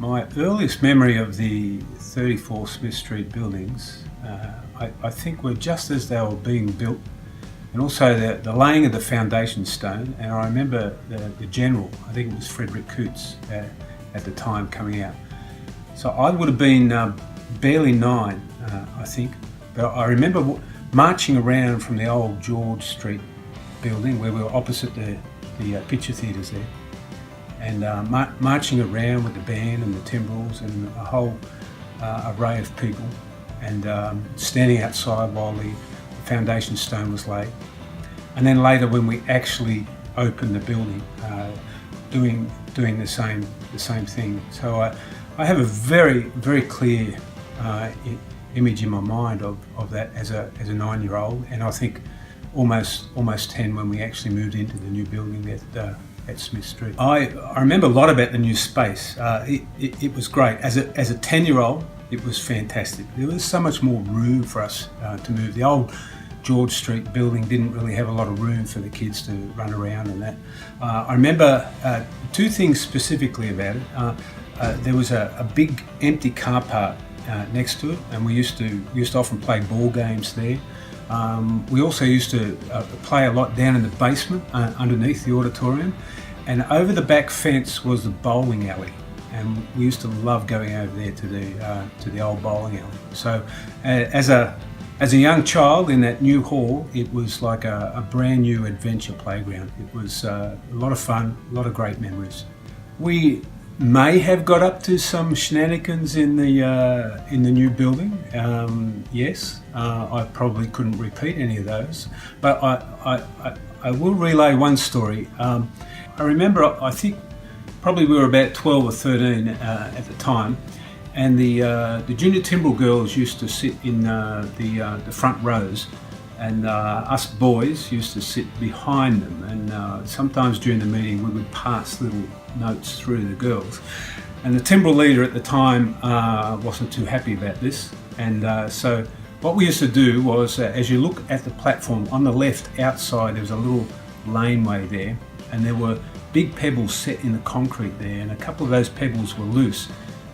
My earliest memory of the 34 Smith Street buildings, I think were just as they were being built, and also the laying of the foundation stone. And I remember the general, I think it was Frederick Coots at the time, coming out. So I would have been barely 9, I think, but I remember marching around from the old George Street building where we were opposite the picture theatres there, and marching around with the band and the timbrels and a whole array of people, and standing outside while the foundation stone was laid. And then later, when we actually opened the building, doing the same thing. So I have a very clear image in my mind of that as a 9-year-old, and I think almost 10 when we actually moved into the new building at Smith Street. I remember a lot about the new space. It was great. As a 10-year-old, it was fantastic. There was so much more room for us to move. The old George Street building didn't really have a lot of room for the kids to run around and that. I remember 2 things specifically about it. There was a big empty car park next to it, and we used to often play ball games there. We also used to play a lot down in the basement underneath the auditorium, and over the back fence was the bowling alley, and we used to love going over there to the old bowling alley. So as a young child in that new hall, it was like a brand new adventure playground. It was a lot of fun, a lot of great memories. We may have got up to some shenanigans in the new building. Yes, I probably couldn't repeat any of those, but I will relay one story. I remember, I think probably we were about 12 or 13 at the time, and the junior timbrel girls used to sit in the front rows, and us boys used to sit behind them, and sometimes during the meeting we would pass little notes through the girls. And the timbrel leader at the time wasn't too happy about this, and so what we used to do was, as you look at the platform on the left outside, there was a little laneway there, and there were big pebbles set in the concrete there, and a couple of those pebbles were loose.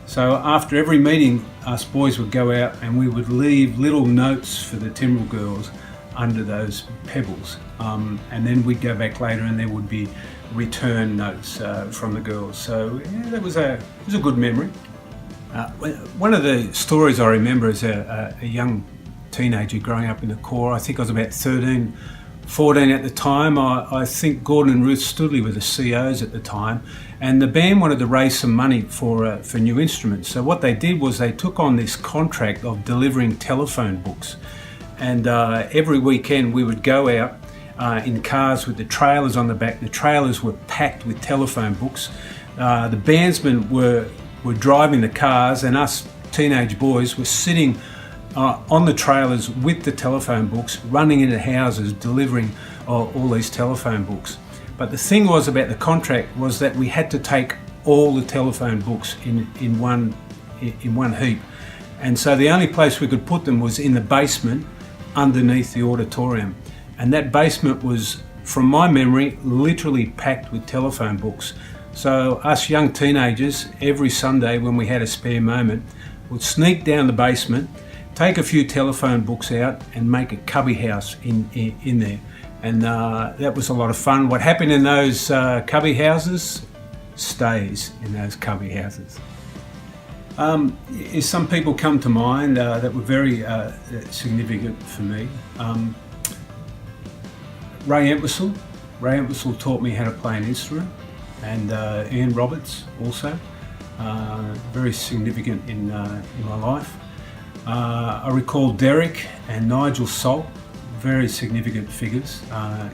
So after every meeting, us boys would go out and we would leave little notes for the timbrel girls under those pebbles, and then we'd go back later and there would be return notes from the girls. So yeah, that was a good memory. One of the stories I remember as a young teenager growing up in the corps, I think I was about 13, 14 at the time. I think Gordon and Ruth Studley were the COs at the time, and the band wanted to raise some money for new instruments. So what they did was they took on this contract of delivering telephone books, and every weekend we would go out in cars with the trailers on the back. The trailers were packed with telephone books. The bandsmen were driving the cars, and us teenage boys were sitting on the trailers with the telephone books, running into houses, delivering all these telephone books. But the thing was about the contract was that we had to take all the telephone books in one heap, and so the only place we could put them was in the basement underneath the auditorium, and that basement was, from my memory, literally packed with telephone books. So us young teenagers, every Sunday when we had a spare moment, would sneak down the basement, take a few telephone books out and make a cubby house in there, and that was a lot of fun. What happened in those cubby houses stays in those cubby houses. Some people come to mind that were very significant for me. Ray Entwistle taught me how to play an instrument, and Ian Roberts also, very significant in my life. I recall Derek and Nigel Salt, very significant figures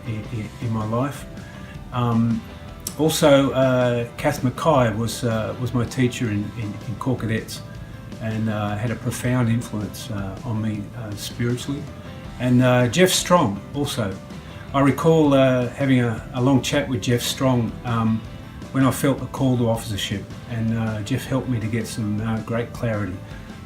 in my life. Also, Kath Mackay was my teacher in Corps Cadets, and had a profound influence on me spiritually. And Jeff Strong also. I recall having a long chat with Jeff Strong when I felt the call to officership, and Jeff helped me to get some great clarity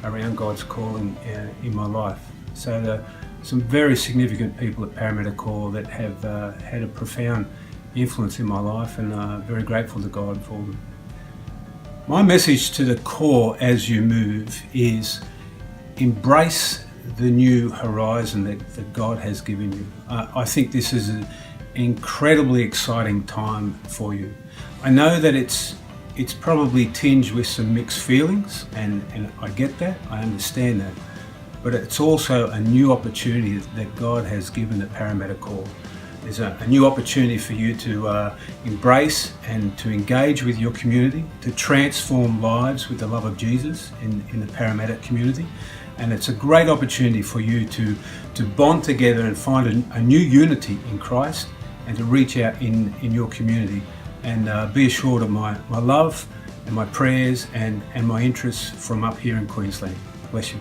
around God's calling in my life. So some very significant people at Parramatta Corps that have had a profound influence in my life, and very grateful to God for them. My message to the core as you move is embrace the new horizon that God has given you. I think this is an incredibly exciting time for you. I know that it's probably tinged with some mixed feelings, and I get that, I understand that. But it's also a new opportunity that God has given at Parramatta Core. There's a new opportunity for you to embrace and to engage with your community, to transform lives with the love of Jesus in the Parramatta community. And it's a great opportunity for you to bond together and find a new unity in Christ, and to reach out in your community. And be assured of my love and my prayers and my interests from up here in Queensland. Bless you.